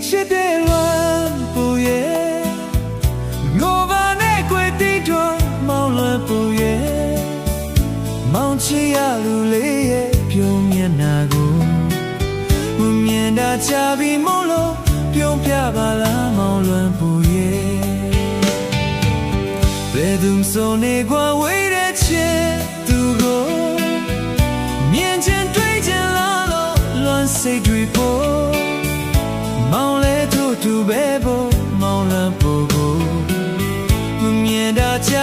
ချစ်တဲ့လွမ်းပူရဲ့ငိုပါနဲ့ခွေတိထွန်းမောင်းလွမ်းပူရဲ့မောင်ချစ်ရလူလေးရဲ့ပြုံးမျက်နှာကိုမမြင်တာချပြီးမို့လို့ပြုံးပြပါလားမောင်လွမ်းပူရဲ့ဘယ်သူစုံနေကွာဝေးတဲ့ချစ်သူကိုမြင်ချင်တွေ့ချင်လာလို့လွမ်းစိတ်တွေပေါ်မောင်လဲထို့သူပဲပေါ်မောင်လွမ်းပူကိုမမြင်တာချ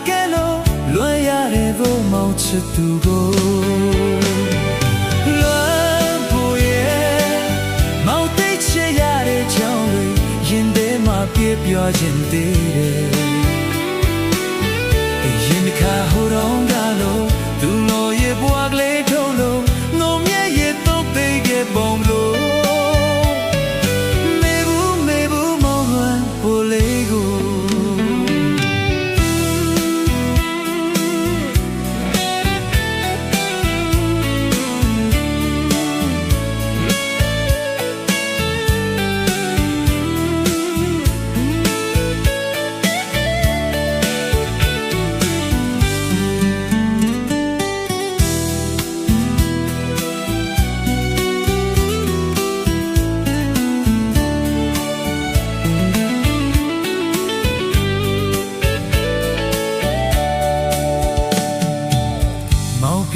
ခဲ့လို့လွမ်းရတယ်ဖို့မောင်ချစ်သူကိုလွမ်းပူရဲ့မောင်သိချစ်ရတဲ့ကြောင့်တွေရင်ထဲမှာပြေပြောခြင်းသေးတယ်ရင်တစ်ခါဟိုတော့ကလို့သူလိုရဲ့ဘွားကလေးထုံးလို့ငုံမြဲရဲ့တုတ်သေးရဲ့ပုံလို့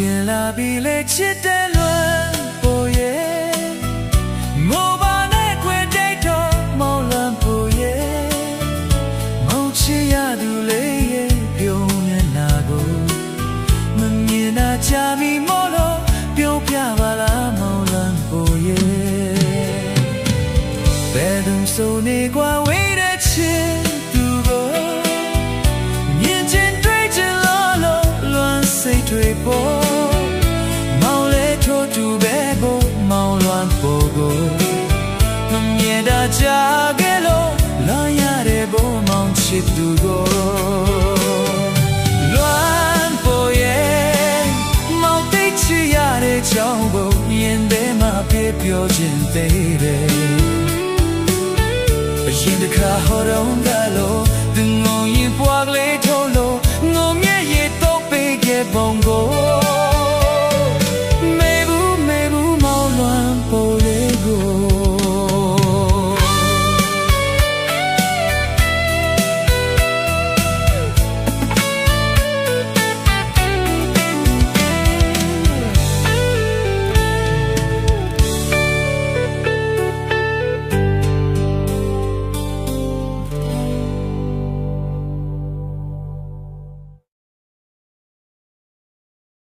ပြန်လာပြီလေချစ်တဲ့လွမ်းပူရဲ့ငိုပါနဲ့ခွေတိတ်တော့မောင်လွမ်းပူရဲ့မောင်ချစ်ရသူလေးရဲ့ပြုံးမျက်နှာကိုမမြင်တာချပြီးမို့လို့ပြုံးပြပါလားမောင်လွမ်းပူရဲ့ဘယ်သူဆိုနေကွာဝေးတဲ့ချစ်သူကိုမြင်ချင်တွေ့ချင်လို့လွမ်းစိတ်တွေပေါ်မောင်လွမ်းပူကိုမမြင်တာချခဲ့လို့လွမ်းရတဲ့ဘုံမောင်ချစ်သူကိုလွမ်းပူရဲ့မောင်သိချစ်ရတဲ့ကြောင့်ကိုရင်ထဲမှာပြေပြောခြင်းသေးတယ်အရင်တစ်ခါဟောတော့ကလို့သူငုံရင်ပွားကလေးထိုးလို့ငုံမြဲရဲ့တော့ပေးခဲ့ပုံ